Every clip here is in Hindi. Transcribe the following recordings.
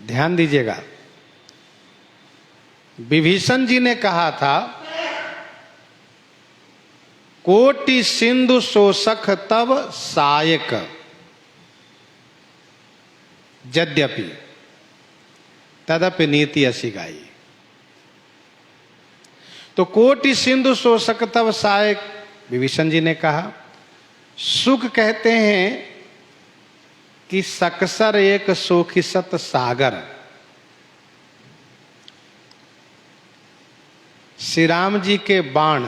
ध्यान दीजिएगा, विभीषण जी ने कहा था, कोटि सिंधु शोषक तब सायक, यद्यपि तदपि नीति असी गाई। तो कोटि सिंधु शोषक तब सायक, विभीषण जी ने कहा। सुख कहते हैं कि सकसर एक सोखिसत सागर। श्री राम जी के बाण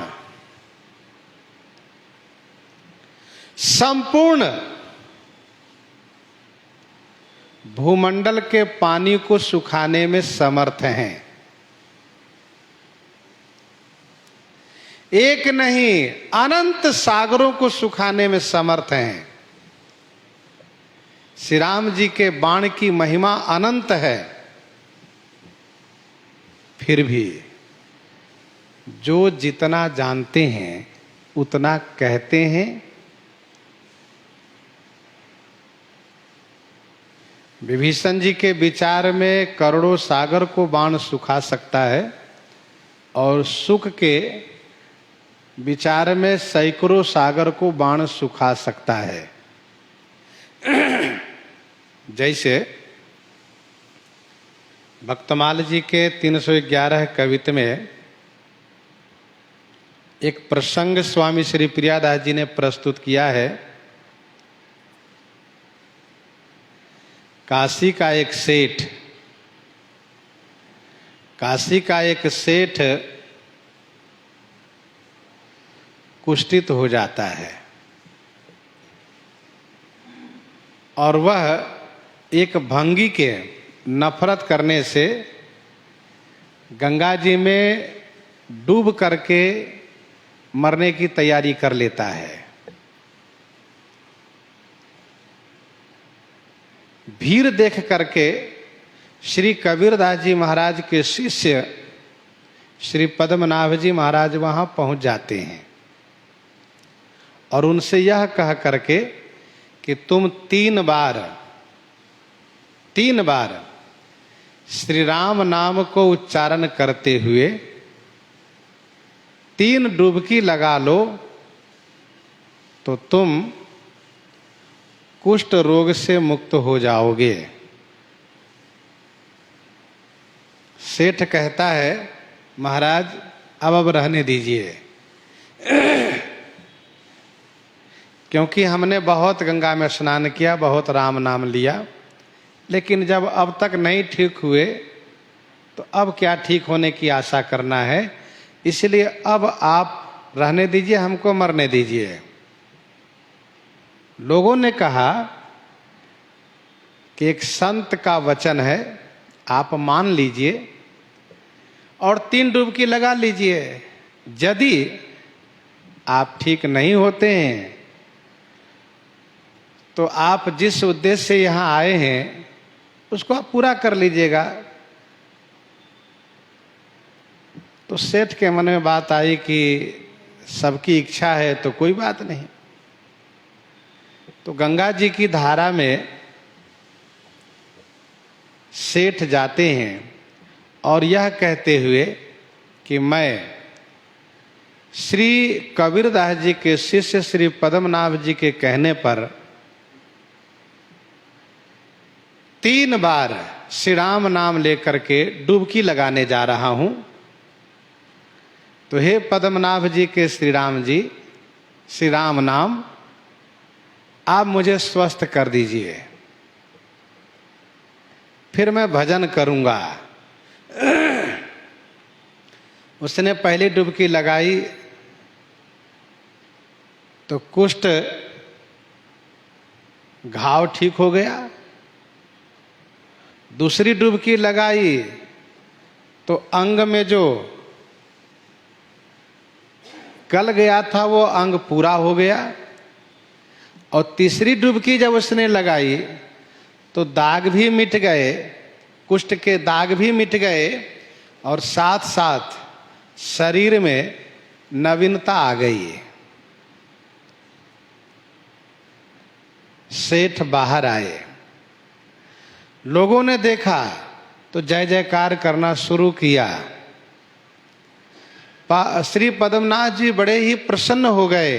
संपूर्ण भूमंडल के पानी को सुखाने में समर्थ हैं। एक नहीं, अनंत सागरों को सुखाने में समर्थ हैं। श्री राम जी के बाण की महिमा अनंत है। फिर भी जो जितना जानते हैं उतना कहते हैं। विभीषण जी के विचार में करोड़ों सागर को बाण सुखा सकता है, और सुख के विचार में सैकड़ों सागर को बाण सुखा सकता है। जैसे भक्तमाल जी के 311 कविता में एक प्रसंग स्वामी श्री प्रियादास जी ने प्रस्तुत किया है। काशी का एक सेठ कुष्ठित हो जाता है, और वह एक भंगी के नफरत करने से गंगा जी में डूब करके मरने की तैयारी कर लेता है। भीड़ देख करके श्री कबीरदास जी महाराज के शिष्य श्री पद्मनाभ जी महाराज वहां पहुंच जाते हैं, और उनसे यह कह करके कि तुम तीन बार श्री राम नाम को उच्चारण करते हुए 3 डुबकी लगा लो, तो तुम कुष्ठ रोग से मुक्त हो जाओगे। सेठ कहता है, महाराज अब रहने दीजिए, क्योंकि हमने बहुत गंगा में स्नान किया, बहुत राम नाम लिया, लेकिन जब अब तक नहीं ठीक हुए तो अब क्या ठीक होने की आशा करना है। इसलिए अब आप रहने दीजिए, हमको मरने दीजिए। लोगों ने कहा कि एक संत का वचन है, आप मान लीजिए और 3 डुबकी लगा लीजिए। यदि आप ठीक नहीं होते हैं तो आप जिस उद्देश्य से यहां आए हैं उसको आप पूरा कर लीजिएगा। तो सेठ के मन में बात आई कि सबकी इच्छा है तो कोई बात नहीं। तो गंगा जी की धारा में सेठ जाते हैं और यह कहते हुए कि मैं श्री कबीरदास जी के शिष्य श्री पद्मनाभ जी के कहने पर 3 बार श्री राम नाम लेकर के डुबकी लगाने जा रहा हूं। तो हे पद्मनाभ जी के श्री राम जी, श्री राम नाम आप मुझे स्वस्थ कर दीजिए, फिर मैं भजन करूंगा। उसने पहली डुबकी लगाई तो कुष्ठ घाव ठीक हो गया। दूसरी डुबकी लगाई तो अंग में जो गल गया था वो अंग पूरा हो गया। और तीसरी डुबकी जब उसने लगाई तो दाग भी मिट गए, कुष्ठ के दाग भी मिट गए, और साथ साथ शरीर में नवीनता आ गई। सेठ बाहर आए, लोगों ने देखा तो जय जयकार करना शुरू किया। श्री पद्मनाभ जी बड़े ही प्रसन्न हो गए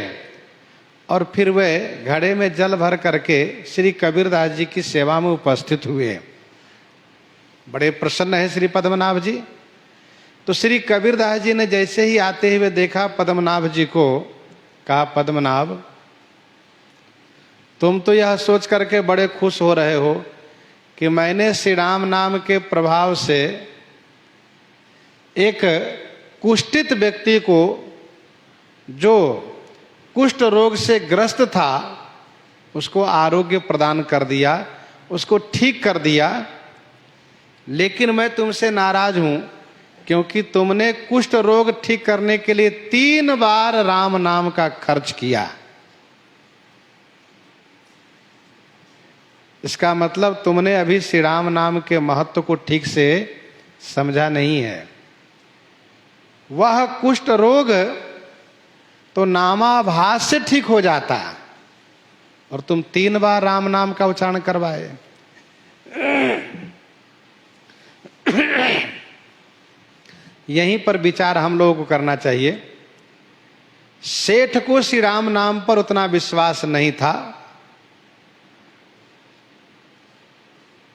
और फिर वे घड़े में जल भर करके श्री कबीरदास जी की सेवा में उपस्थित हुए। बड़े प्रसन्न है श्री पद्मनाभ जी। तो श्री कबीरदास जी ने जैसे ही आते हुए देखा पद्मनाभ जी को, कहा पद्मनाभ तुम तो यह सोच करके बड़े खुश हो रहे हो कि मैंने श्री राम नाम के प्रभाव से एक कुष्ठित व्यक्ति को, जो कुष्ठ रोग से ग्रस्त था, उसको आरोग्य प्रदान कर दिया, उसको ठीक कर दिया। लेकिन मैं तुमसे नाराज हूं क्योंकि तुमने कुष्ठ रोग ठीक करने के लिए 3 बार राम नाम का खर्च किया। इसका मतलब तुमने अभी श्री राम नाम के महत्व को ठीक से समझा नहीं है। वह कुष्ठ रोग तो नामाभास से ठीक हो जाता और तुम 3 बार राम नाम का उच्चारण करवाए। यहीं पर विचार हम लोगों को करना चाहिए। सेठ को श्री राम नाम पर उतना विश्वास नहीं था,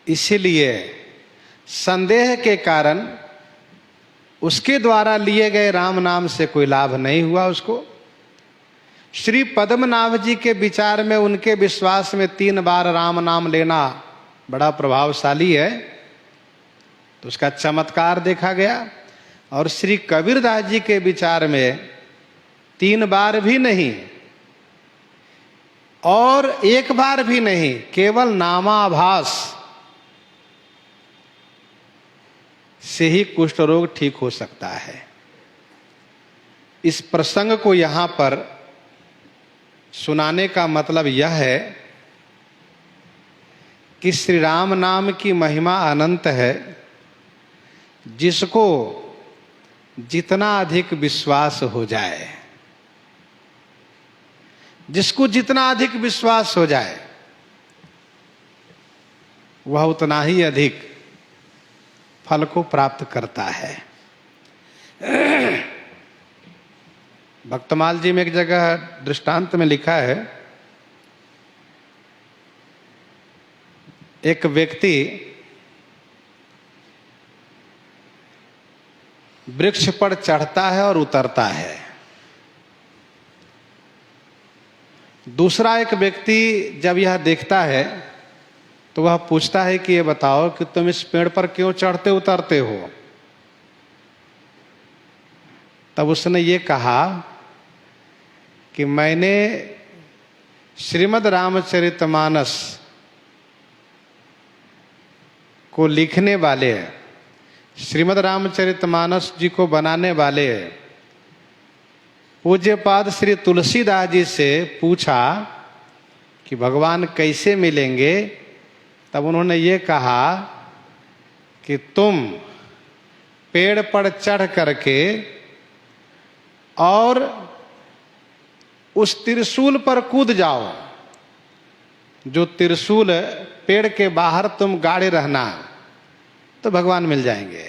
इसीलिए संदेह के कारण उसके द्वारा लिए गए राम नाम से कोई लाभ नहीं हुआ उसको। श्री पद्मनाभ जी के विचार में, उनके विश्वास में 3 बार राम नाम लेना बड़ा प्रभावशाली है, तो उसका चमत्कार देखा गया। और श्री कबीरदास जी के विचार में 3 बार भी नहीं और 1 बार भी नहीं, केवल नामाभास से ही कुष्ठ रोग ठीक हो सकता है। इस प्रसंग को यहां पर सुनाने का मतलब यह है कि श्री राम नाम की महिमा अनंत है। जिसको जितना अधिक विश्वास हो जाए, जिसको जितना अधिक विश्वास हो जाए, वह उतना ही अधिक फल को प्राप्त करता है। भक्तमाल जी में एक जगह दृष्टांत में लिखा है, एक व्यक्ति वृक्ष पर चढ़ता है और उतरता है। दूसरा एक व्यक्ति जब यह देखता है तो वह पूछता है कि ये बताओ कि तुम इस पेड़ पर क्यों चढ़ते उतरते हो। तब उसने ये कहा कि मैंने श्रीमद् रामचरितमानस को लिखने वाले, श्रीमद् रामचरितमानस जी को बनाने वाले पूज्यपाद श्री तुलसीदास जी से पूछा कि भगवान कैसे मिलेंगे। तब उन्होंने ये कहा कि तुम पेड़ पर चढ़ करके और उस त्रिशूल पर कूद जाओ, जो त्रिशूल पेड़ के बाहर तुम गाड़े रहना, तो भगवान मिल जाएंगे।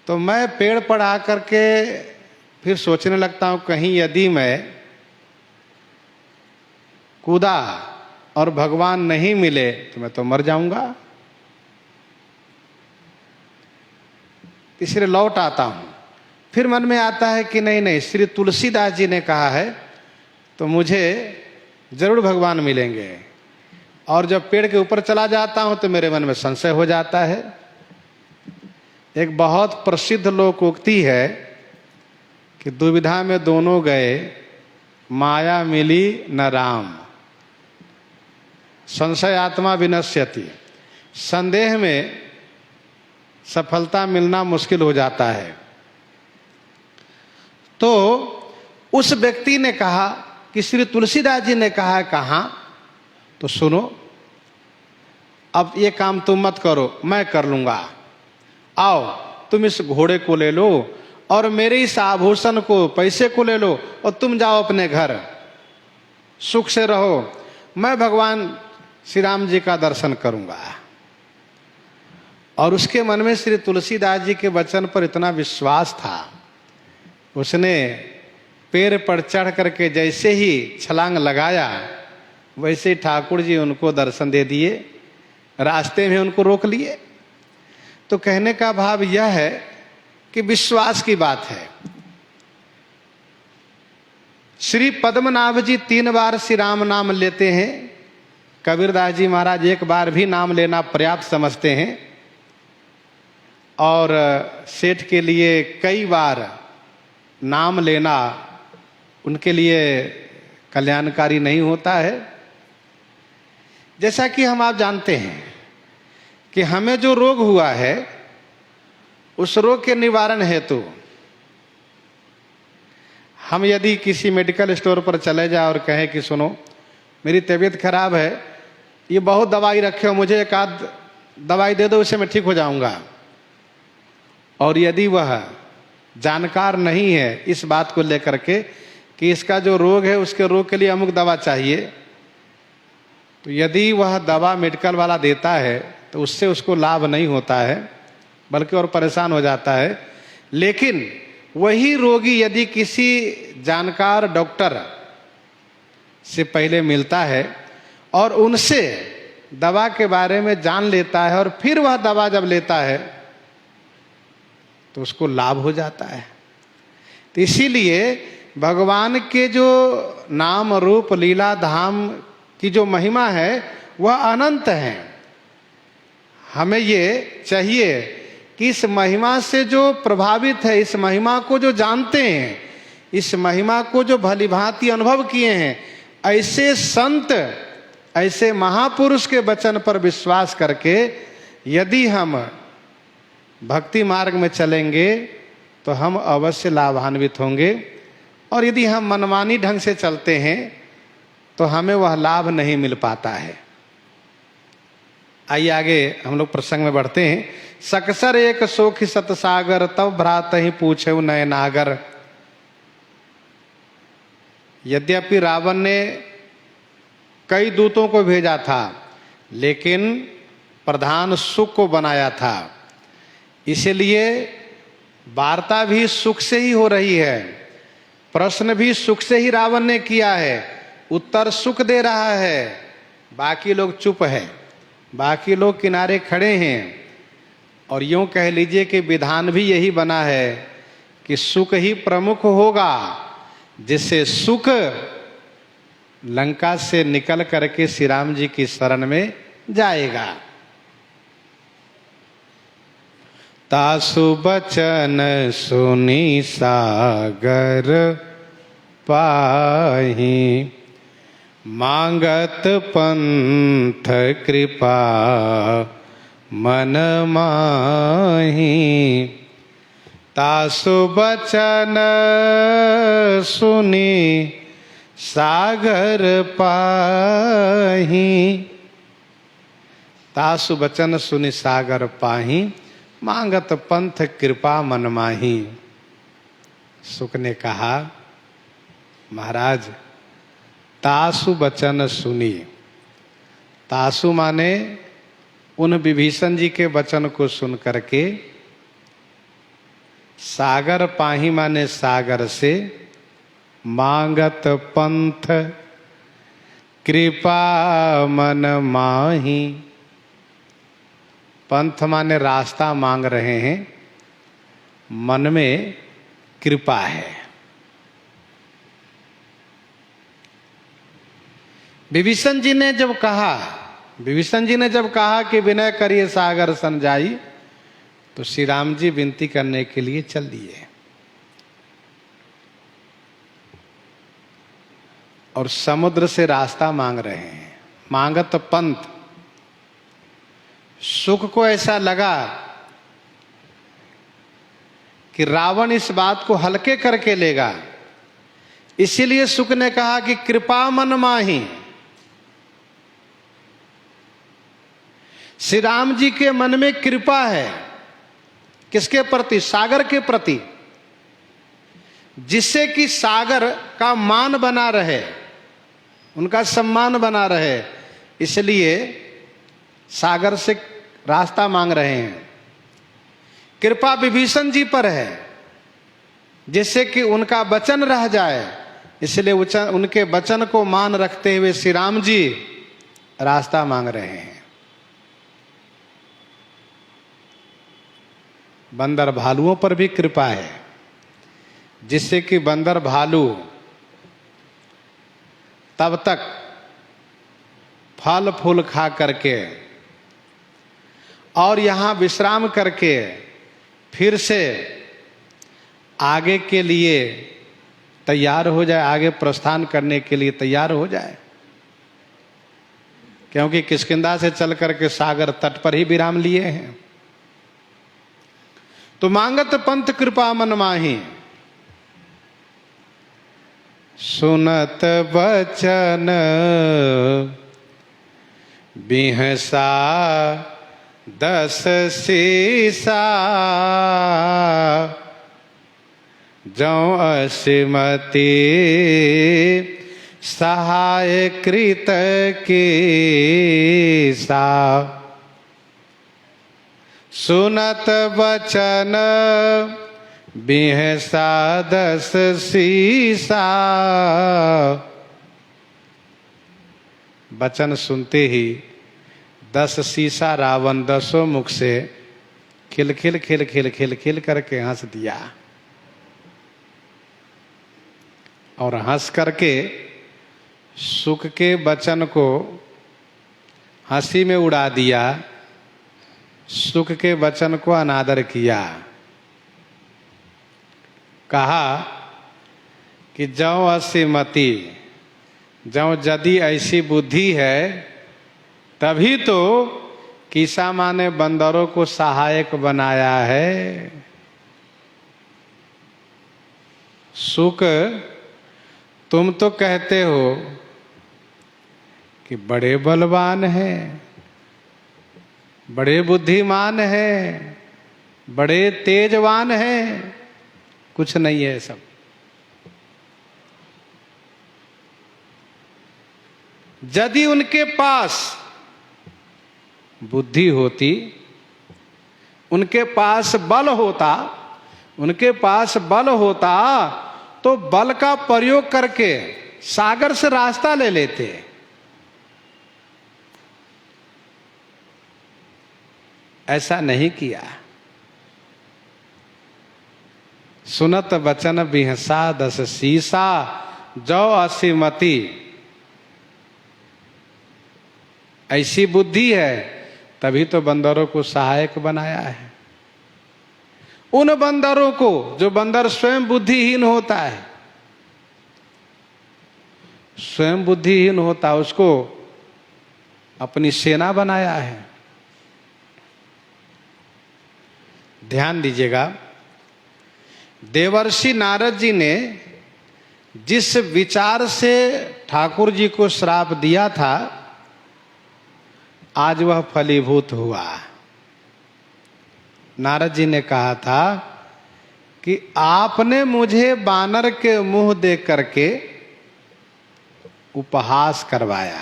तो मैं पेड़ पर आकर के फिर सोचने लगता हूं, कहीं यदि मैं कूदा और भगवान नहीं मिले तो मैं तो मर जाऊंगा। इसलिए लौट आता हूं। फिर मन में आता है कि नहीं नहीं, श्री तुलसीदास जी ने कहा है तो मुझे जरूर भगवान मिलेंगे। और जब पेड़ के ऊपर चला जाता हूं तो मेरे मन में संशय हो जाता है। एक बहुत प्रसिद्ध लोकोक्ति है कि दुविधा में दोनों गए, माया मिली न राम, संशय आत्मा विनश्यति। संदेह में सफलता मिलना मुश्किल हो जाता है। तो उस व्यक्ति ने कहा कि श्री तुलसीदास जी ने कहा है, कहाँ? तो सुनो, अब ये काम तुम मत करो, मैं कर लूंगा। आओ तुम इस घोड़े को ले लो और मेरे इस आभूषण को, पैसे को ले लो और तुम जाओ अपने घर, सुख से रहो। मैं भगवान श्री राम जी का दर्शन करूंगा। और उसके मन में श्री तुलसीदास जी के वचन पर इतना विश्वास था, उसने पेड़ पर चढ़ करके जैसे ही छलांग लगाया वैसे ठाकुर जी उनको दर्शन दे दिए, रास्ते में उनको रोक लिए। तो कहने का भाव यह है कि विश्वास की बात है। श्री पद्मनाभ जी 3 बार श्री राम नाम लेते हैं, कबीरदास जी महाराज 1 बार भी नाम लेना पर्याप्त समझते हैं, और सेठ के लिए कई बार नाम लेना उनके लिए कल्याणकारी नहीं होता है। जैसा कि आप जानते हैं कि हमें जो रोग हुआ है उस रोग के निवारण हेतु हम यदि किसी मेडिकल स्टोर पर चले जाए और कहें कि सुनो मेरी तबीयत खराब है, ये बहुत दवाई रखे हो, मुझे एक आध दवाई दे दो, उससे मैं ठीक हो जाऊंगा, और यदि वह जानकार नहीं है इस बात को लेकर के कि इसका जो रोग है उसके रोग के लिए अमुक दवा चाहिए, तो यदि वह दवा मेडिकल वाला देता है तो उससे उसको लाभ नहीं होता है, बल्कि और परेशान हो जाता है। लेकिन वही रोगी यदि किसी जानकार डॉक्टर से पहले मिलता है और उनसे दवा के बारे में जान लेता है और फिर वह दवा जब लेता है तो उसको लाभ हो जाता है। तो इसीलिए भगवान के जो नाम रूप लीला धाम की जो महिमा है वह अनंत है। हमें ये चाहिए कि इस महिमा से जो प्रभावित है, इस महिमा को जो जानते हैं, इस महिमा को जो भलीभांति अनुभव किए हैं, ऐसे संत, ऐसे महापुरुष के वचन पर विश्वास करके यदि हम भक्ति मार्ग में चलेंगे तो हम अवश्य लाभान्वित होंगे, और यदि हम मनमानी ढंग से चलते हैं तो हमें वह लाभ नहीं मिल पाता है। आइए आगे हम लोग प्रसंग में बढ़ते हैं। सकसर एक सोखी सतसागर, तब भ्रात ही पूछे नय नागर। यद्यपि रावण ने कई दूतों को भेजा था, लेकिन प्रधान सुख को बनाया था, इसलिए वार्ता भी सुख से ही हो रही है, प्रश्न भी सुख से ही रावण ने किया है, उत्तर सुख दे रहा है, बाकी लोग चुप है, बाकी लोग किनारे खड़े हैं। और यूं कह लीजिए कि विधान भी यही बना है कि सुख ही प्रमुख होगा, जिससे सुख लंका से निकल करके श्री राम जी की शरण में जाएगा। तासु बचन सुनी सागर पाही, मांगत पंथ कृपा मन माही। तासु बचन सुनी सागर पाही, तासु बचन सुनी सागर पाही, मांगत पंथ कृपा मन माही। सुक ने कहा महाराज तासु बचन सुनी, तासु माने उन विभीषण जी के वचन को सुन करके, सागर पाही माने सागर से, मांगत पंथ कृपा मन माही। पंथ माने रास्ता मांग रहे हैं, मन में कृपा है। विभीषण जी ने जब कहा कि विनय करिए सागर सन जाई, तो श्री राम जी विनती करने के लिए चल दिए और समुद्र से रास्ता मांग रहे हैं, मांगत पंथ। सुख को ऐसा लगा कि रावण इस बात को हल्के करके लेगा, इसीलिए सुख ने कहा कि कृपा मन माही। श्री राम जी के मन में कृपा है, किसके प्रति? सागर के प्रति, जिससे कि सागर का मान बना रहे, उनका सम्मान बना रहे, इसलिए सागर से रास्ता मांग रहे हैं। कृपा विभीषण जी पर है, जिससे कि उनका वचन रह जाए। इसलिए उनके वचन को मान रखते हुए श्री राम जी रास्ता मांग रहे हैं। बंदर भालुओं पर भी कृपा है, जिससे कि बंदर भालू तब तक फल फूल खा करके और यहाँ विश्राम करके फिर से आगे के लिए तैयार हो जाए, आगे प्रस्थान करने के लिए तैयार हो जाए। क्योंकि किष्किंधा से चल करके सागर तट पर ही विराम लिए हैं। तो मांगत पंथ कृपा मन माही, सुनत बचन बिहसा दस सीसा, जौ असिमति सहाय कृत की सा। सुनत बचन बिहसा दस सीसा। वचन सुनते ही 10 सीसा रावण 10 मुख से खिल खिल खिल खिल खिल खिल करके हंस दिया और हंस करके सुख के वचन को हंसी में उड़ा दिया, सुख के वचन को अनादर किया। कहा कि जौ असिमति, जौ यदि ऐसी बुद्धि है तभी तो कीसा माँ ने बंदरों को सहायक बनाया है। सुख तुम तो कहते हो कि बड़े बलवान हैं, बड़े बुद्धिमान हैं, बड़े तेजवान हैं, कुछ नहीं है सब। यदि उनके पास बुद्धि होती, उनके पास बल होता, उनके पास बल होता तो बल का प्रयोग करके सागर से रास्ता ले लेते। ऐसा नहीं किया। सुनत बचन बिहसा 10 सीसा, जौ असिमति। ऐसी बुद्धि है तभी तो बंदरों को सहायक बनाया है। उन बंदरों को, जो बंदर स्वयं बुद्धिहीन होता है, स्वयं बुद्धिहीन होता है, उसको अपनी सेना बनाया है। ध्यान दीजिएगा, देवर्षि नारद जी ने जिस विचार से ठाकुर जी को श्राप दिया था, आज वह फलीभूत हुआ। नारद जी ने कहा था कि आपने मुझे बानर के मुंह देख करके उपहास करवाया,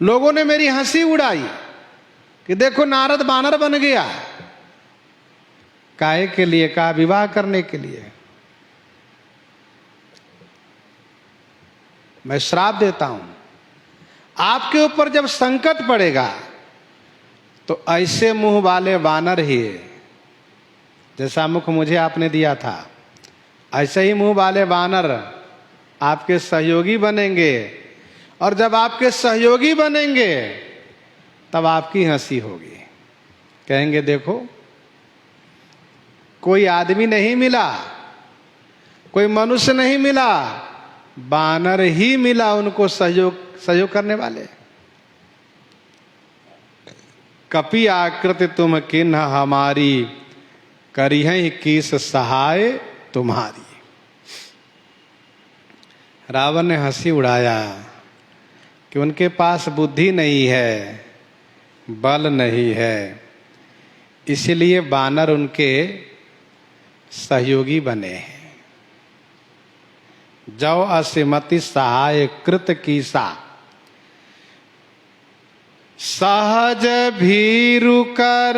लोगों ने मेरी हंसी उड़ाई कि देखो नारद बानर बन गया। काहे के लिए? कहा विवाह करने के लिए। मैं श्राप देता हूं, आपके ऊपर जब संकट पड़ेगा तो ऐसे मुंह वाले वानर ही, जैसा मुख मुझे आपने दिया था, ऐसे ही मुंह वाले वानर आपके सहयोगी बनेंगे। और जब आपके सहयोगी बनेंगे तब आपकी हंसी होगी। कहेंगे देखो, कोई आदमी नहीं मिला, कोई मनुष्य नहीं मिला, बानर ही मिला उनको सहयोग करने वाले। कपि आकृति तुम किन्ह हमारी, करिहं कीस सहाय तुम्हारी। रावण ने हंसी उड़ाया कि उनके पास बुद्धि नहीं है, बल नहीं है, इसलिए बानर उनके सहयोगी बने हैं। जौ असिमति सहाय कृत कीसा। सहज भीरु कर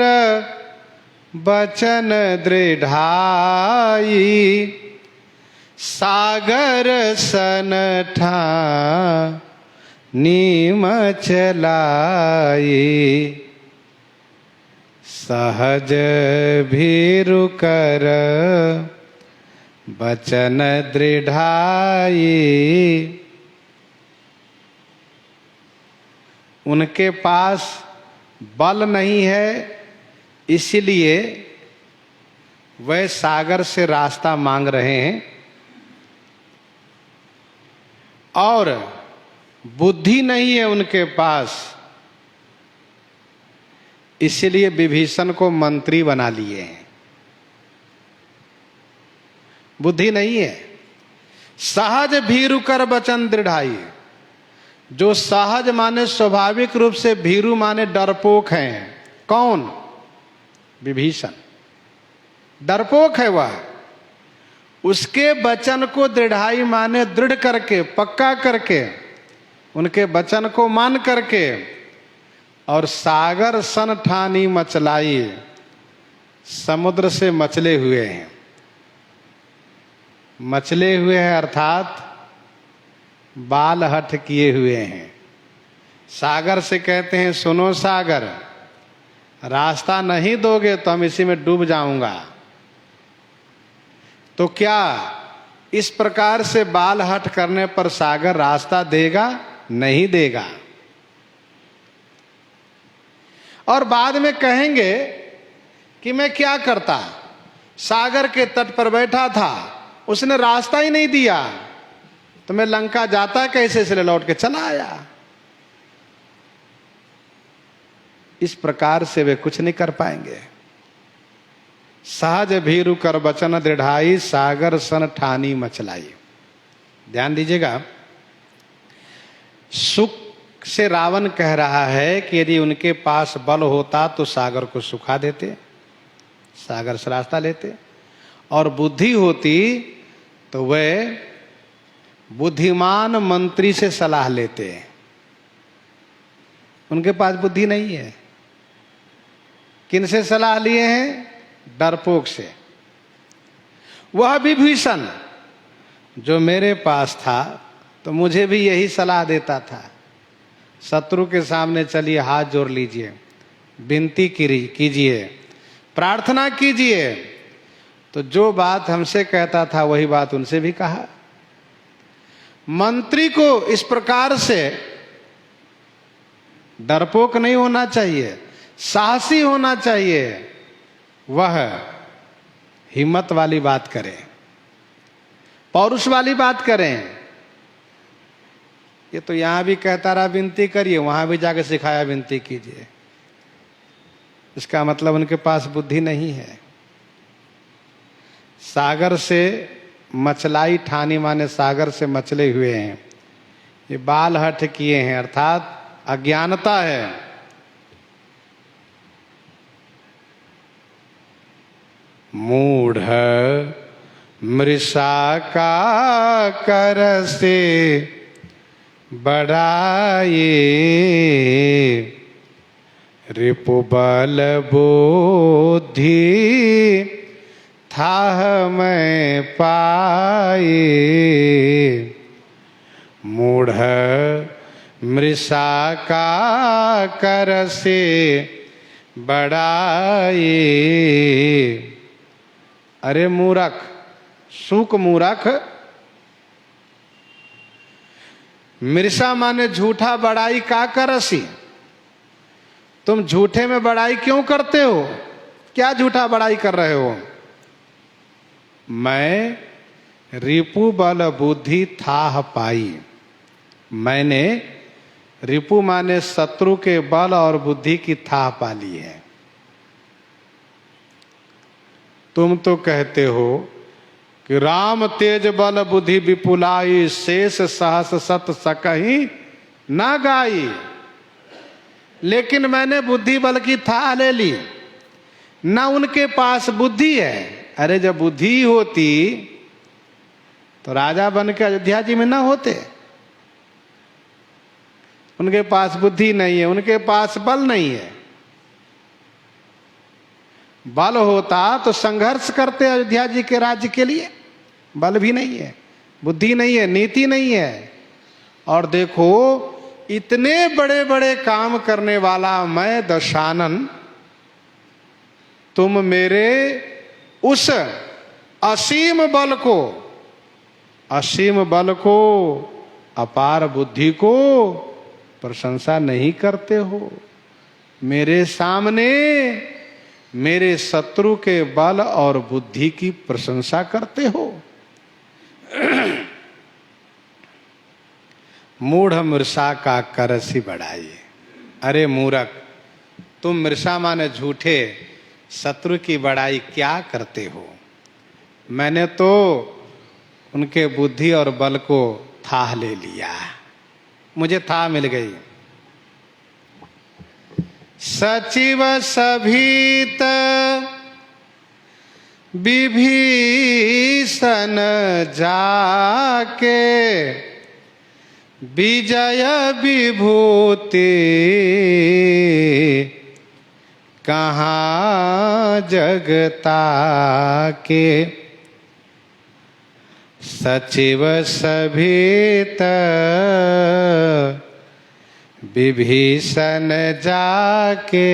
बचन दृढ़ाई, सागर सन ठानी मचलाई। सहज भीरु कर बचन दृढ़ाई। उनके पास बल नहीं है, इसलिए वह सागर से रास्ता मांग रहे हैं, और बुद्धि नहीं है उनके पास, इसलिए विभीषण को मंत्री बना लिए हैं। बुद्धि नहीं है। सहज भीरु कर बचन दृढ़ाई। जो सहज माने स्वाभाविक रूप से, भीरु माने डरपोक हैं। कौन? विभीषण डरपोक है वह। उसके वचन को दृढ़ाई माने दृढ़ करके, पक्का करके, उनके वचन को मान करके, और सागर सन ठानी मचलाई। समुद्र से मचले हुए हैं। मचले हुए हैं अर्थात बाल हठ किए हुए हैं। सागर से कहते हैं, सुनो सागर, रास्ता नहीं दोगे तो हम इसी में डूब जाऊंगा। तो क्या इस प्रकार से बाल हठ करने पर सागर रास्ता देगा? नहीं देगा। और बाद में कहेंगे कि मैं क्या करता, सागर के तट पर बैठा था, उसने रास्ता ही नहीं दिया, तो मैं लंका जाता कैसे, इसलिए लौट के चला आया। इस प्रकार से वे कुछ नहीं कर पाएंगे। सहज भीरु कर बचन दृढ़ाई, सागर सन ठानी मचलाई। ध्यान दीजिएगा, सुख से रावण कह रहा है कि यदि उनके पास बल होता तो सागर को सुखा देते, सागर से रास्ता लेते, और बुद्धि होती तो वे बुद्धिमान मंत्री से सलाह लेते। उनके पास बुद्धि नहीं है। किनसे सलाह लिए हैं? डरपोक से। वह विभीषण जो मेरे पास था तो मुझे भी यही सलाह देता था, शत्रु के सामने चलिए, हाथ जोड़ लीजिए, विनती कीजिए, प्रार्थना कीजिए। तो जो बात हमसे कहता था वही बात उनसे भी कहा। मंत्री को इस प्रकार से डरपोक नहीं होना चाहिए, साहसी होना चाहिए। वह हिम्मत वाली बात करें, पौरुष वाली बात करें। ये तो यहां भी कहता रहा विनती करिए, वहां भी जाकर सिखाया विनती कीजिए। इसका मतलब उनके पास बुद्धि नहीं है। सागर से मचलाई ठानी माने सागर से मचले हुए हैं। ये बाल हठ किए हैं, अर्थात अज्ञानता है। मूढ़ मृषा का कर से बढ़ाए, रिपु बल बुद्धि थाह मैं पाए। मूढ़ मृषा का कर से बढ़ाए। अरे मूर्ख, सूक मूर्ख। मृषा माने झूठा, बड़ाई का करसी। तुम झूठे में बड़ाई क्यों करते हो? क्या झूठा बड़ाई कर रहे हो? मैं रिपु बल बुद्धि थाह पाई। मैंने रिपु माने शत्रु के बल और बुद्धि की थाह पा ली है। तुम तो कहते हो कि राम तेज बल बुद्धि विपुलाई, शेष सहस सत सकहि ना गाई। लेकिन मैंने बुद्धि बल की थाह ले ली, ना उनके पास बुद्धि है। अरे जब बुद्धि होती तो राजा बन के अयोध्या जी में ना होते। उनके पास बुद्धि नहीं है, उनके पास बल नहीं है। बल होता तो संघर्ष करते अयोध्या जी के राज्य के लिए। बल भी नहीं है, बुद्धि नहीं है, नीति नहीं है। और देखो इतने बड़े बड़े काम करने वाला मैं दशानन, तुम मेरे उस असीम बल को, अपार बुद्धि को प्रशंसा नहीं करते हो। मेरे सामने मेरे शत्रु के बल और बुद्धि की प्रशंसा करते हो। मूढ़ मृषा का करसी बढ़ाइए। अरे मूर्ख, तुम मृषा माने झूठे, शत्रु की बड़ाई क्या करते हो? मैंने तो उनके बुद्धि और बल को थाह ले लिया, मुझे थाह मिल गई। सचिव सभीत विभीषण जाके, विजय विभूति कहाँ जगता के। सचिव सभीत विभीषण जाके,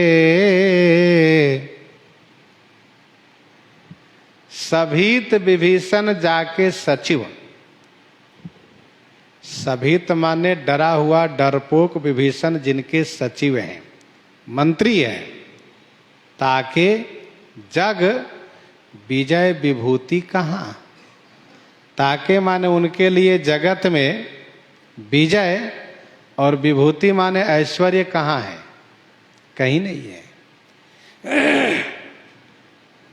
सभीत विभीषण जाके सचिव। सभीत माने डरा हुआ, डरपोक विभीषण जिनके सचिव हैं, मंत्री हैं। ताके जग विजय विभूति कहाँ। ताके माने उनके लिए जगत में विजय और विभूति माने ऐश्वर्य कहाँ है? कहीं नहीं है।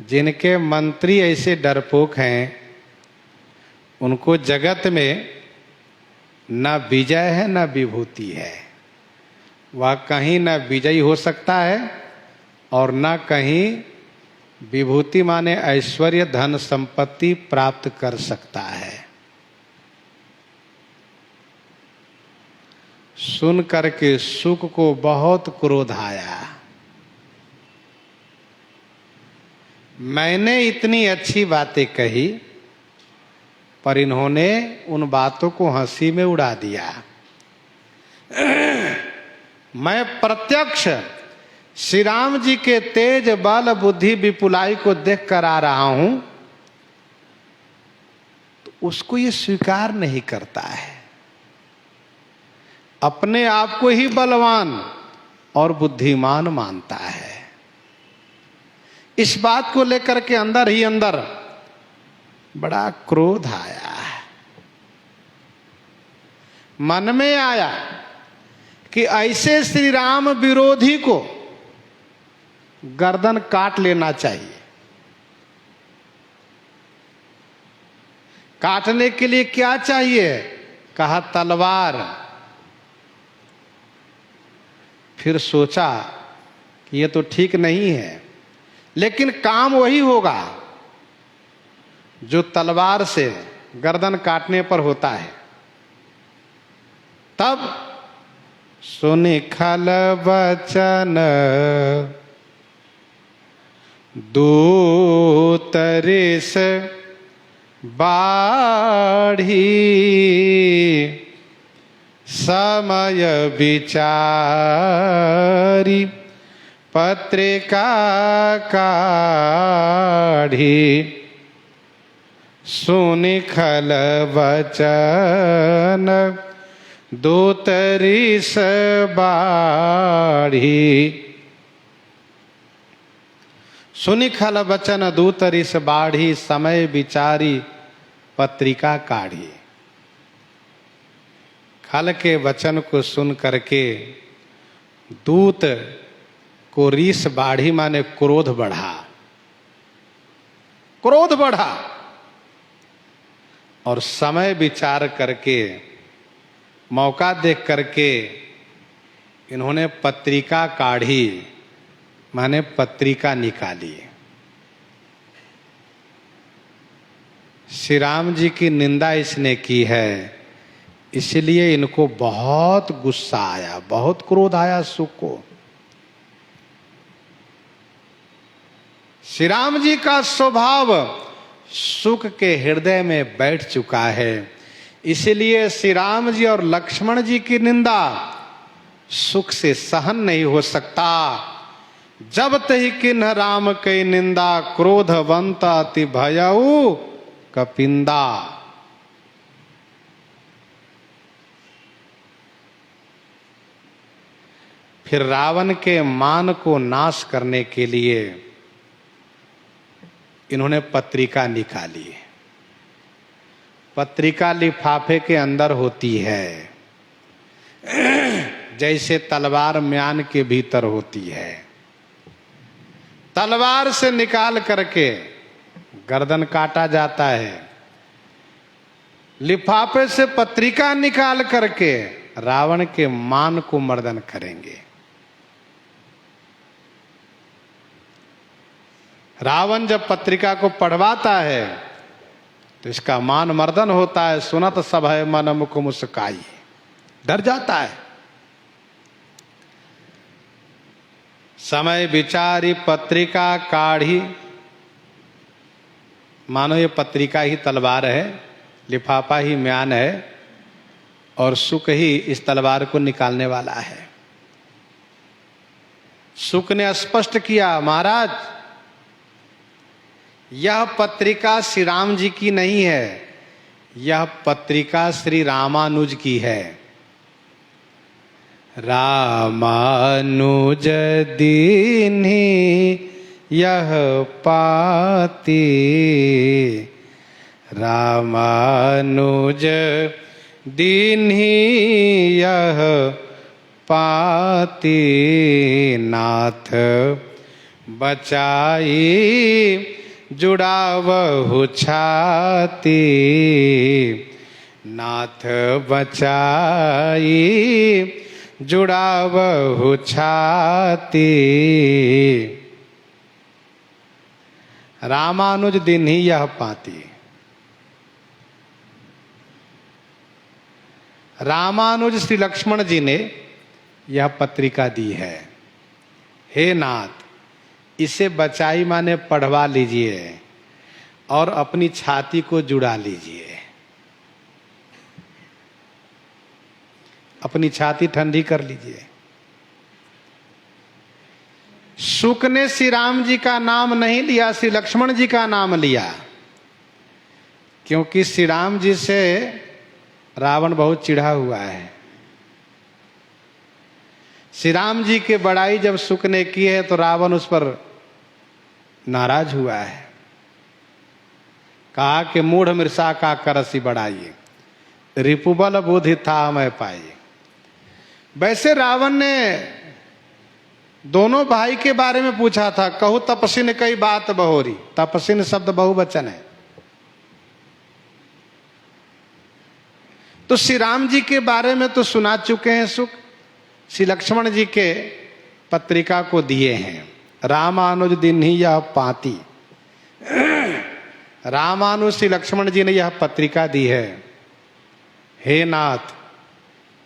जिनके मंत्री ऐसे डरपोक हैं, उनको जगत में न विजय है न विभूति है। वह कहीं न विजयी हो सकता है और न कहीं विभूति माने ऐश्वर्य धन संपत्ति प्राप्त कर सकता है। सुन करके सुख को बहुत क्रोध आया। मैंने इतनी अच्छी बातें कही, पर इन्होंने उन बातों को हंसी में उड़ा दिया। मैं प्रत्यक्ष श्री राम जी के तेज बल बुद्धि विपुलाई को देख कर आ रहा हूं, तो उसको ये स्वीकार नहीं करता है। अपने आप को ही बलवान और बुद्धिमान मानता है। इस बात को लेकर के अंदर ही अंदर बड़ा क्रोध आया। मन में आया कि ऐसे श्री राम विरोधी को गर्दन काट लेना चाहिए। काटने के लिए क्या चाहिए? कहा तलवार। फिर सोचा कि ये तो ठीक नहीं है, लेकिन काम वही होगा जो तलवार से गर्दन काटने पर होता है। तब सुनि खल वचन दूत ऋष बाढ़ी, समय विचारी पत्रिका काढ़ी। सुनि खल वचन दूत ऋष बाढ़ी। सुनि खल वचन दूत ऋष बाढ़ी, समय विचारी पत्रिका काढ़ी। खल के वचन को सुन करके दूत को ऋष बाढ़ी माने क्रोध बढ़ा। क्रोध बढ़ा और समय विचार करके, मौका देख करके इन्होंने पत्रिका काढ़ी माने पत्रिका निकाली। श्री राम जी की निंदा इसने की है इसलिए इनको बहुत गुस्सा आया, बहुत क्रोध आया सुक को। श्री राम जी का स्वभाव सुक के हृदय में बैठ चुका है, इसलिए श्री राम जी और लक्ष्मण जी की निंदा सुक से सहन नहीं हो सकता। जब तही किन्ह राम के निंदा, क्रोधवंत अति भयऊ कपिंदा। फिर रावण के मान को नाश करने के लिए इन्होंने पत्रिका निकाली। पत्रिका लिफाफे के अंदर होती है, जैसे तलवार म्यान के भीतर होती है। तलवार से निकाल करके गर्दन काटा जाता है, लिफाफे से पत्रिका निकाल करके रावण के मान को मर्दन करेंगे। रावण जब पत्रिका को पढ़वाता है तो इसका मान मर्दन होता है। सुनत सब है मन मुख मुस्काई, डर जाता है। समय विचारी पत्रिका काढ़ी, मानो ये पत्रिका ही तलवार है, लिफाफा ही म्यान है और सुक ही इस तलवार को निकालने वाला है। सुक ने स्पष्ट किया, महाराज यह पत्रिका श्री राम जी की नहीं है, यह पत्रिका श्री रामानुज की है। रामानुज दीन्ही यह पाती, रामानुज दीन्ही यह पाती, नाथ बचाई जुड़ावहु छाती, नाथ बचाई जुड़ावहु छाती। रामानुज दिन ही यह पाती। रामानुज श्री लक्ष्मण जी ने यह पत्रिका दी है। हे नाथ, इसे बचाई माने पढ़वा लीजिए और अपनी छाती को जुड़ा लीजिए, अपनी छाती ठंडी कर लीजिए। सुक ने श्री राम जी का नाम नहीं लिया, श्री लक्ष्मण जी का नाम लिया, क्योंकि श्री राम जी से रावण बहुत चिढ़ा हुआ है। श्री राम जी के बड़ाई जब सुक ने की है तो रावण उस पर नाराज हुआ है। कहा कि मूढ़ मृषा का करसी बढ़ाइए, रिपुबल बुद्धि था मैं पाई। वैसे रावण ने दोनों भाई के बारे में पूछा था, कहू तपस्विन कई बात बहोरी। तपस्विन शब्द बहुवचन है। तो श्री राम जी के बारे में तो सुना चुके हैं सुक, श्री लक्ष्मण जी के पत्रिका को दिए हैं। रामानुज दिन ही यह पाती, रामानुज श्री लक्ष्मण जी ने यह पत्रिका दी है। हे नाथ,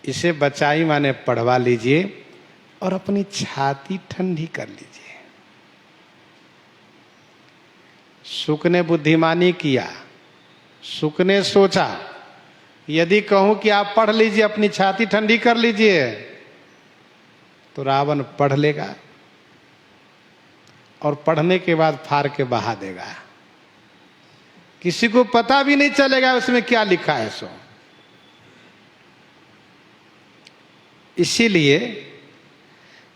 इसे बचाई माने पढ़वा लीजिए और अपनी छाती ठंडी कर लीजिए। सुक ने बुद्धिमानी किया। सुक ने सोचा, यदि कहूं कि आप पढ़ लीजिए, अपनी छाती ठंडी कर लीजिए, तो रावण पढ़ लेगा और पढ़ने के बाद फाड़ के बहा देगा। किसी को पता भी नहीं चलेगा उसमें क्या लिखा है सो। इसीलिए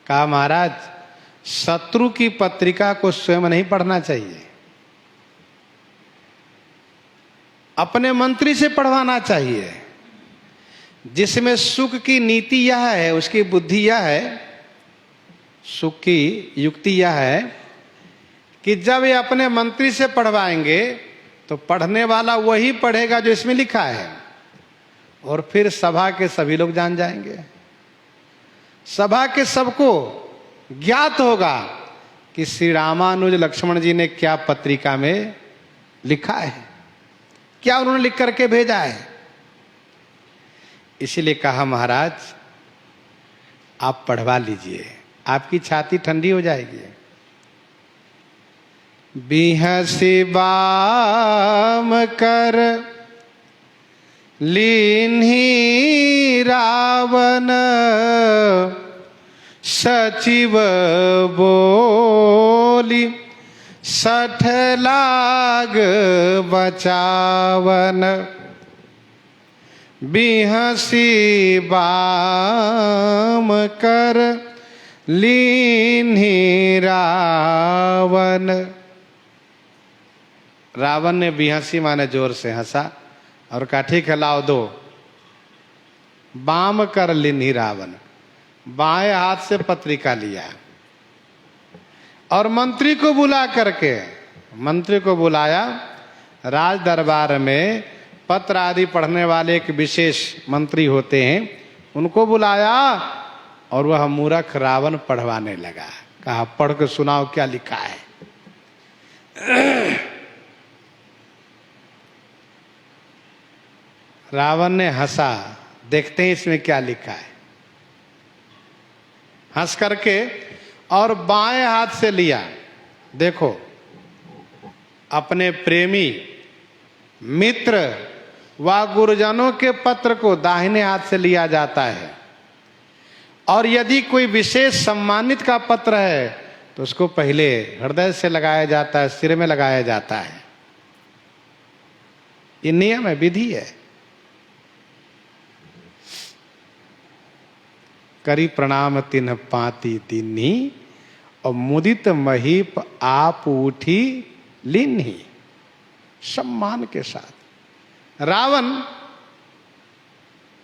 कहा, महाराज शत्रु की पत्रिका को स्वयं नहीं पढ़ना चाहिए, अपने मंत्री से पढ़वाना चाहिए, जिसमें सुख की नीति यह है, उसकी बुद्धि यह है, सुख की युक्ति यह है कि जब ये अपने मंत्री से पढ़वाएंगे तो पढ़ने वाला वही पढ़ेगा जो इसमें लिखा है, और फिर सभा के सभी लोग जान जाएंगे। सभा के सबको ज्ञात होगा कि श्री रामानुज लक्ष्मण जी ने क्या पत्रिका में लिखा है, क्या उन्होंने लिख करके भेजा है। इसीलिए कहा महाराज आप पढ़वा लीजिए, आपकी छाती ठंडी हो जाएगी। बिहसी बाम कर लीन्ही रावण, सचिव बोली सठ लाग बचावन। बिहसी बाम कर लीन्ही रावण। रावण ने बिहसी माने जोर से हंसा और कहा ठीक है लाओ दो। बाम कर लीन्ही रावण, बाएं हाथ से पत्रिका लिया और मंत्री को बुला करके, मंत्री को बुलाया। राज दरबार में पत्र आदि पढ़ने वाले एक विशेष मंत्री होते हैं, उनको बुलाया और वह मूर्ख रावण पढ़वाने लगा। कहा पढ़ के सुनाओ क्या लिखा है। रावण ने हंसा, देखते हैं इसमें क्या लिखा है। हंस करके और बाएं हाथ से लिया। देखो अपने प्रेमी मित्र व गुरुजनों के पत्र को दाहिने हाथ से लिया जाता है, और यदि कोई विशेष सम्मानित का पत्र है तो उसको पहले हृदय से लगाया जाता है, सिर में लगाया जाता है। ये नियम है, विधि है। करी प्रणाम तिन्ह पाती तिन्ही, और मुदित महीप आप उठी लीन्ही। सम्मान के साथ रावण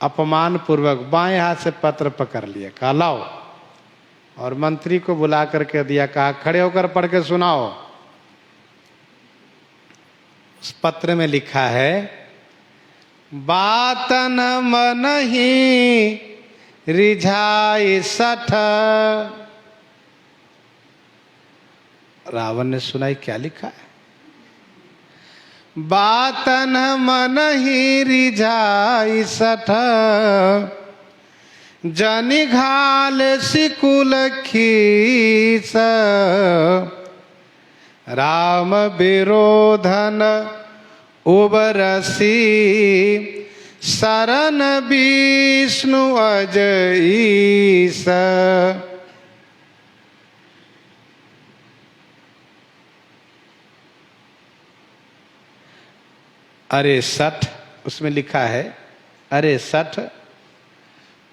अपमान पूर्वक बाएं हाथ से पत्र पकड़ लिया। कहा लाओ, और मंत्री को बुला करके दिया। कहा खड़े होकर पढ़ के सुनाओ। उस पत्र में लिखा है बातन मन ही रिझाई सठ। रावण ने सुनाई क्या लिखा है। बातन मन ही रिझाई सठ, जनि घाल सिकुल खीस। राम विरोधन उबरसी, शरण विष्णु अजईस। अरे सठ, उसमें लिखा है अरे सठ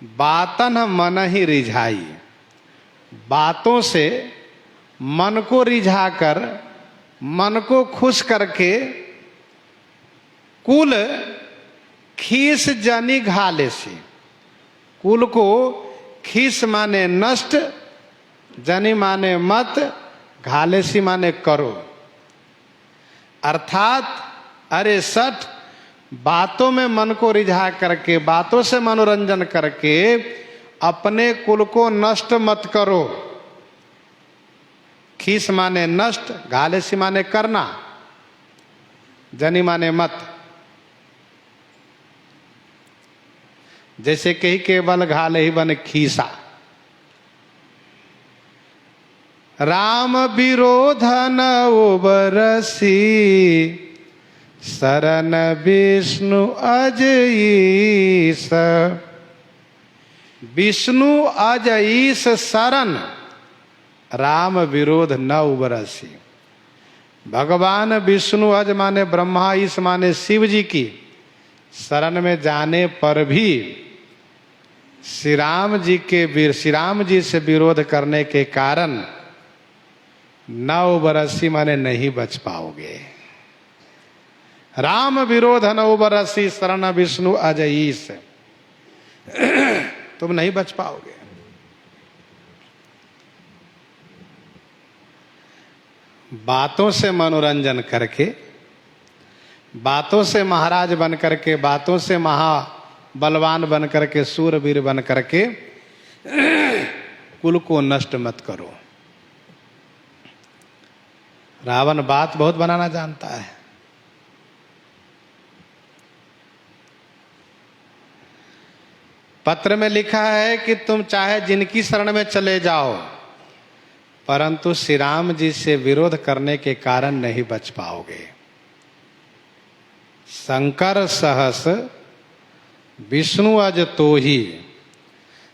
बातन मन ही रिझाई। बातों से मन को रिझाकर, मन को खुश करके, कुल खीस जनी घाले से। कुल को खीस माने नष्ट, जनी माने मत, घालेसी माने करो। अर्थात अरे सठ बातों में मन को रिझा करके, बातों से मनोरंजन करके अपने कुल को नष्ट मत करो। खीस माने नष्ट, घालेसी माने करना, जनी माने मत। जैसे कही केवल घाले ही बन खीसा। राम विरोधन उबरसी, शरण विष्णु अजईस। विष्णु अजईस शरण, राम विरोध न उबरसी। भगवान विष्णु अज माने ब्रह्मा, ईश माने शिव जी की शरण में जाने पर भी श्री राम जी से विरोध करने के कारण न उबरसी माने नहीं बच पाओगे। राम विरोध न उबरसी, शरण विष्णु अजईस। तुम नहीं बच पाओगे। बातों से मनोरंजन करके, बातों से महाराज बन करके, बातों से महाबलवान बन करके, सूरवीर बन करके कुल को नष्ट मत करो। रावण बात बहुत बनाना जानता है। पत्र में लिखा है कि तुम चाहे जिनकी शरण में चले जाओ, परंतु श्री राम जी से विरोध करने के कारण नहीं बच पाओगे। शंकर सहस विष्णु अज तोहि,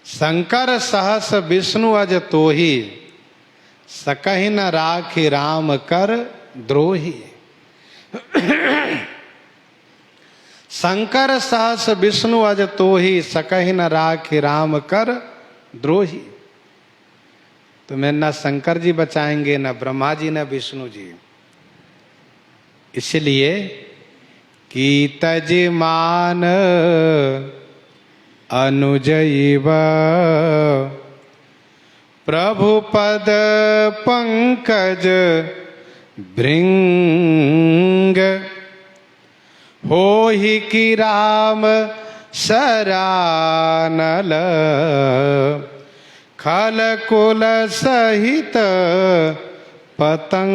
शंकर सहस विष्णु अज तोहि, सकहि न राखि राम कर द्रोही। शंकर सहस विष्णु अज तोहि, सकहि न राखि राम कर द्रोही। तुम्हें न शंकर जी बचाएंगे, न ब्रह्मा जी, न विष्णु जी। इसलिए कि तज मान अनुजैव, प्रभु पद पंकज भृंग, होहि कि राम सरानल, खल कुल सहित पतंग।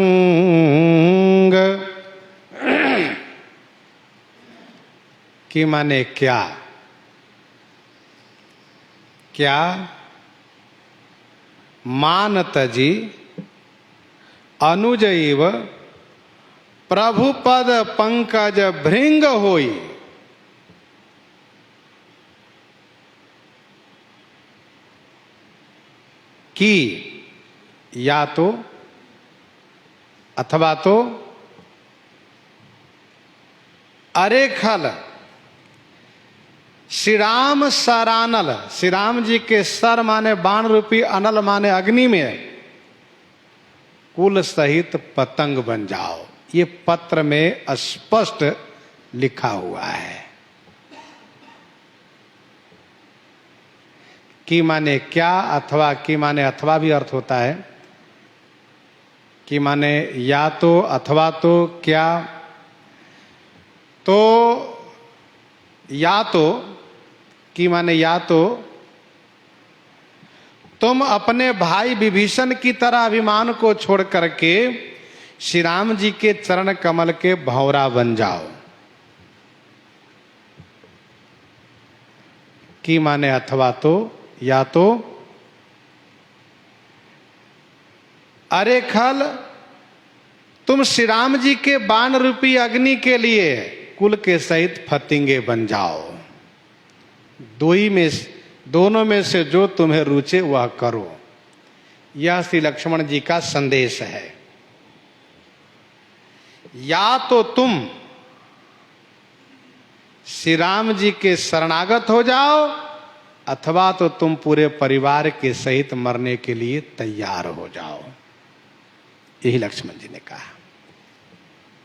कि माने क्या? क्या? मान तजी अनुजैव, प्रभु पद पंकज भृंग होई। कि या तो अथवा तो अरे खल, श्री राम सरानल, श्री राम जी के सर माने बाण रूपी, अनल माने अग्नि में, कुल सहित पतंग बन जाओ। ये पत्र में स्पष्ट लिखा हुआ है। कि माने क्या, अथवा, कि माने अथवा भी अर्थ होता है। कि माने या तो, अथवा तो, क्या। तो या तो, कि माने या तो तुम अपने भाई विभीषण की तरह अभिमान को छोड़ करके श्री राम जी के चरण कमल के भंवरा बन जाओ। कि माने अथवा तो, या तो अरे खल, तुम श्री राम जी के बाण रूपी अग्नि के लिए कुल के सहित फतिंगे बन जाओ। दोनों में से जो तुम्हें रुचे वह करो। यह श्री लक्ष्मण जी का संदेश है। या तो तुम श्री राम जी के शरणागत हो जाओ, अथवा तो तुम पूरे परिवार के सहित मरने के लिए तैयार हो जाओ। यही लक्ष्मण जी ने कहा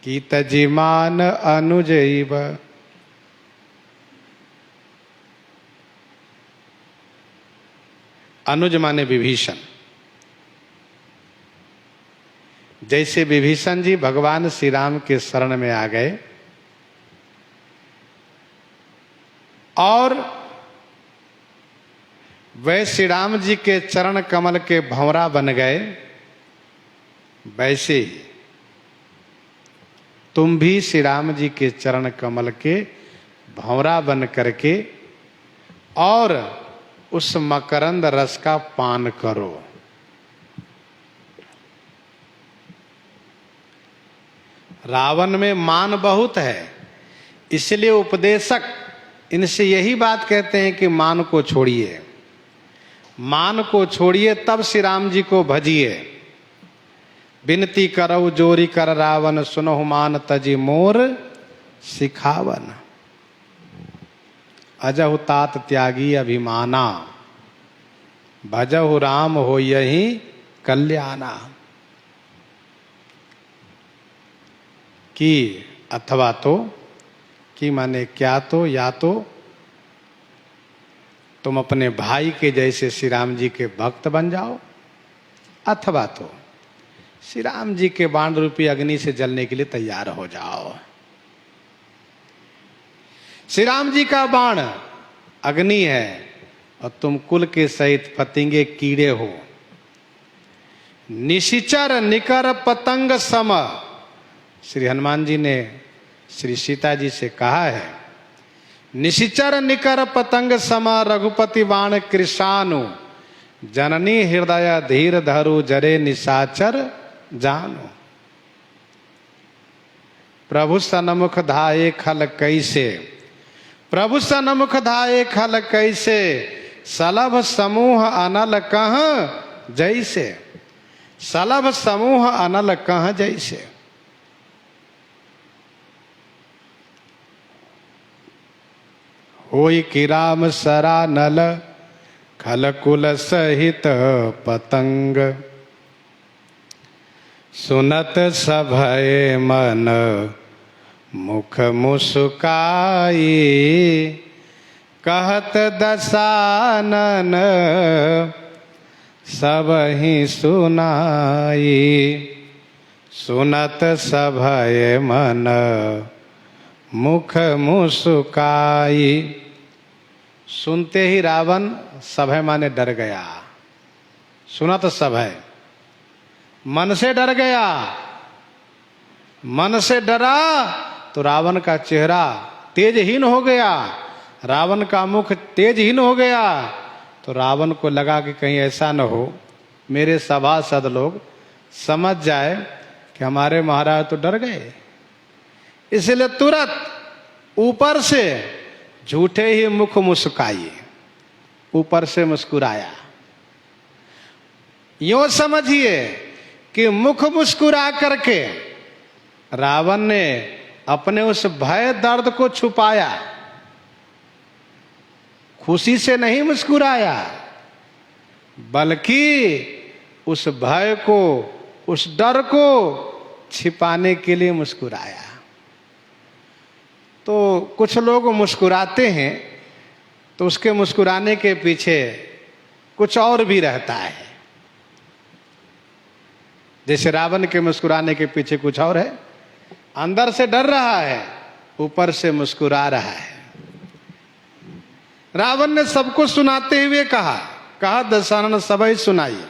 कि तजिमान अनुजैव, अनुज माने विभीषण। जैसे विभीषण जी भगवान श्री राम के शरण में आ गए और वे श्री राम जी के चरण कमल के भंवरा बन गए, वैसे ही तुम भी श्री राम जी के चरण कमल के भंवरा बन करके और उस मकरंद रस का पान करो। रावण में मान बहुत है, इसलिए उपदेशक इनसे यही बात कहते हैं कि मान को छोड़िए, मान को छोड़िए, तब श्री राम जी को भजिए। बिनती करऊ जोरी कर रावण, सुनहु मान तजी मोर सिखावन। अजहु तात त्यागी अभिमाना, भजहु राम हो यही कल्याणा। कि अथवा तो, कि माने क्या तो, या तो तुम अपने भाई के जैसे श्री राम जी के भक्त बन जाओ, अथवा तो श्री राम जी के बाण रूपी अग्नि से जलने के लिए तैयार हो जाओ। श्री राम जी का बाण अग्नि है और तुम कुल के सहित फतिंगे कीड़े हो। निशिचर निकर पतंग सम, श्री हनुमान जी ने श्री सीता जी से कहा है निशिचर निकर पतंग समा रघुपति बाण कृषानु, जननी हृदय धीर धरु जरे निशाचर जानो। प्रभु सन्मुख धाये खल कैसे, प्रभु सन्मुख धाये खल कैसे, सलभ समूह अनल कह जैसे, सलभ समूह अनल कह जैसे। होई कि राम सरा नल खल कुल सहित पतंग, सुनत सभय मन मुख मुस्काई, कहत दसानन सबहि सुनाई, सुनत सभय मन मुख मुस्काई। सुनते ही रावण सभय माने डर गया, सुनत सभय मन से डर गया। मन से डरा तो रावण का चेहरा तेजहीन हो गया, रावण का मुख तेजहीन हो गया। तो रावण को लगा कि कहीं ऐसा न हो मेरे सभासद लोग समझ जाए कि हमारे महाराज तो डर गए, इसलिए तुरंत ऊपर से झूठे ही मुख मुस्काइए, ऊपर से मुस्कुराया। यूं समझिए कि मुख मुस्कुरा करके रावण ने अपने उस भय दर्द को छुपाया, खुशी से नहीं मुस्कुराया, बल्कि उस भय को, उस डर को छिपाने के लिए मुस्कुराया। तो कुछ लोग मुस्कुराते हैं तो उसके मुस्कुराने के पीछे कुछ और भी रहता है। जैसे रावण के मुस्कुराने के पीछे कुछ और है, अंदर से डर रहा है, ऊपर से मुस्कुरा रहा है। रावण ने सबको सुनाते हुए कहा दशानन सबई सुनाइए।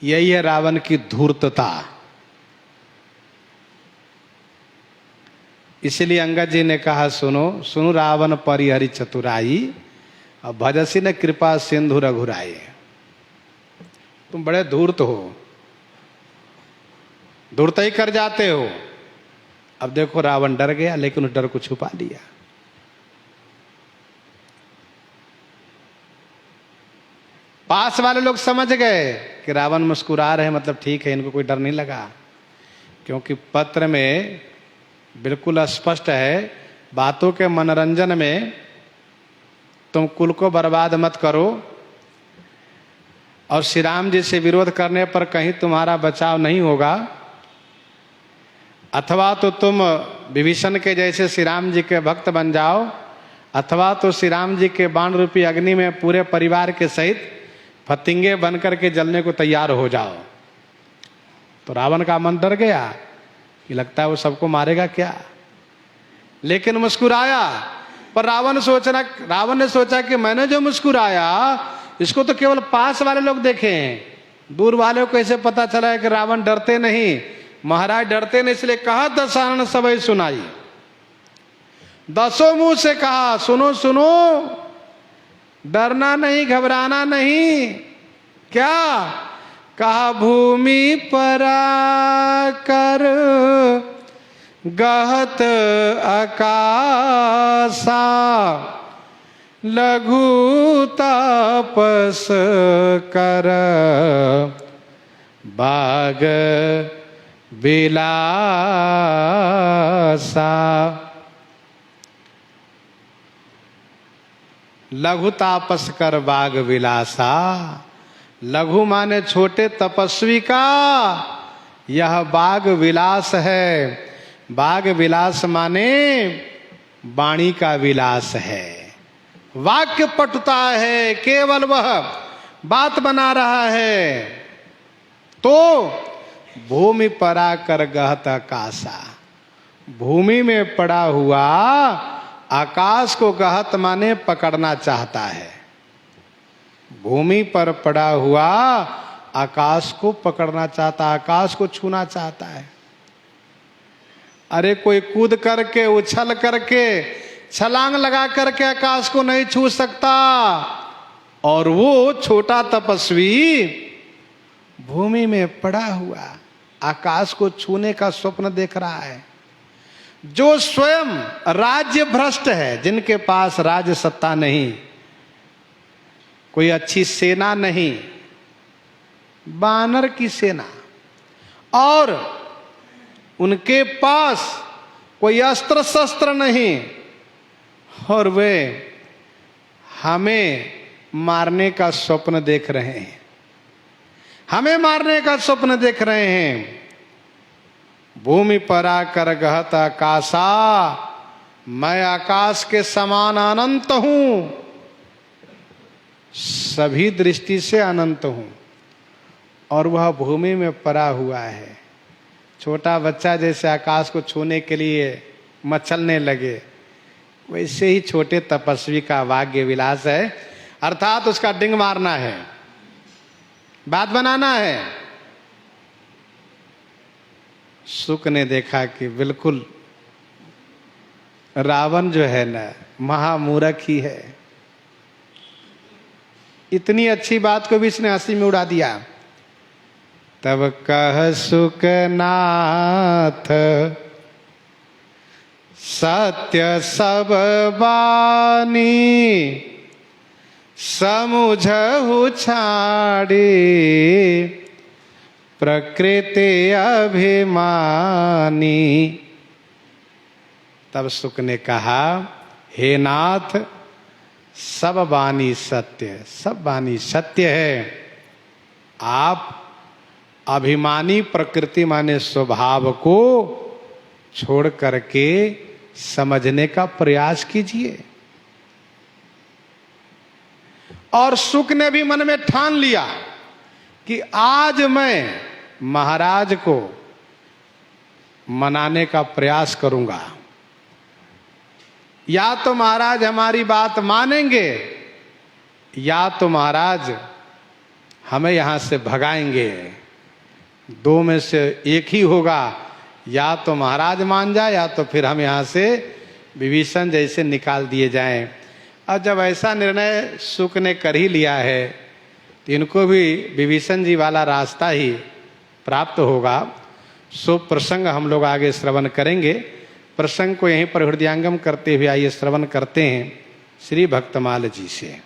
यही है रावण की धूर्तता। इसलिए अंगद जी ने कहा सुनो सुनो रावण परिहरि चतुराई, और भजसी ने कृपा सिंधु रघुराई। तुम बड़े धूर्त हो, धूर्त ही कर जाते हो। अब देखो रावण डर गया, लेकिन उस डर को छुपा लिया। पास वाले लोग समझ गए कि रावण मुस्कुरा रहे, मतलब ठीक है, इनको कोई डर नहीं लगा, क्योंकि पत्र में बिल्कुल स्पष्ट है, बातों के मनोरंजन में तुम कुल को बर्बाद मत करो, और श्री राम जी से विरोध करने पर कहीं तुम्हारा बचाव नहीं होगा, अथवा तो तुम विभीषण के जैसे श्री राम जी के भक्त बन जाओ, अथवा तो श्री राम जी के बाण रूपी अग्नि में पूरे परिवार के सहित फतिंगे बनकर के जलने को तैयार हो जाओ। तो रावण का मन डर गया कि लगता है वो सबको मारेगा क्या, लेकिन मुस्कुराया। पर रावण ने सोचा कि मैंने जो मुस्कुराया इसको तो केवल पास वाले लोग देखे हैं, दूर वाले को कैसे पता चला है कि रावण डरते नहीं, महाराज डरते नहीं। इसलिए कहा दशानन सबई सुनाई, दसों मुंह से कहा सुनो सुनो, डरना नहीं, घबराना नहीं। क्या कहा? भूमि परा कर गहत आकाशा, लघु तापस कर बाग बिलासा। लघु तापस कर बाग विलासा, लघु माने छोटे, तपस्वी का यह बाग विलास है। बाग विलास माने वाणी का विलास है, वाक्य पटुता है, केवल वह बात बना रहा है। तो भूमि परा कर गहत आकाशा, भूमि में पड़ा हुआ आकाश को गहत माने पकड़ना चाहता है। भूमि पर पड़ा हुआ आकाश को पकड़ना चाहता है, आकाश को छूना चाहता है। अरे कोई कूद करके उछल करके छलांग लगा करके आकाश को नहीं छू सकता, और वो छोटा तपस्वी भूमि में पड़ा हुआ आकाश को छूने का स्वप्न देख रहा है। जो स्वयं राज्य भ्रष्ट है, जिनके पास राज्य सत्ता नहीं, कोई अच्छी सेना नहीं, बानर की सेना, और उनके पास कोई अस्त्र शस्त्र नहीं, और वे हमें मारने का स्वप्न देख रहे हैं, हमें मारने का स्वप्न देख रहे हैं। भूमि पर आकर कहत आकाशा, मैं आकाश के समान अनंत हूं, सभी दृष्टि से अनंत हूं, और वह भूमि में पड़ा हुआ है। छोटा बच्चा जैसे आकाश को छूने के लिए मचलने लगे, वैसे ही छोटे तपस्वी का भाग्य विलास है, अर्थात उसका डिंग मारना है, बात बनाना है। शुक ने देखा कि बिल्कुल रावण जो है ना, महामूर्ख ही है। इतनी अच्छी बात को भी इसने हंसी में उड़ा दिया। तब कह शुक नाथ सत्य सब बानी, समुझहु छाड़ी प्रकृति अभिमानी। तब शुक ने कहा, हे नाथ, सब वाणी सत्य, सब वाणी सत्य है। आप अभिमानी प्रकृति माने स्वभाव को छोड़ करके समझने का प्रयास कीजिए। और शुक ने भी मन में ठान लिया कि आज मैं महाराज को मनाने का प्रयास करूंगा। या तो महाराज हमारी बात मानेंगे, या तो महाराज हमें यहां से भगाएंगे। दो में से एक ही होगा, या तो महाराज मान जाए, या तो फिर हम यहां से विभीषण जैसे निकाल दिए जाएं। और जब ऐसा निर्णय शुक ने कर ही लिया है, तो इनको भी विभीषण जी वाला रास्ता ही प्राप्त होगा। सो प्रसंग हम लोग आगे श्रवण करेंगे। प्रसंग को यहीं पर हृदयांगम करते हुए आइए श्रवण करते हैं श्री भक्तमाल जी से।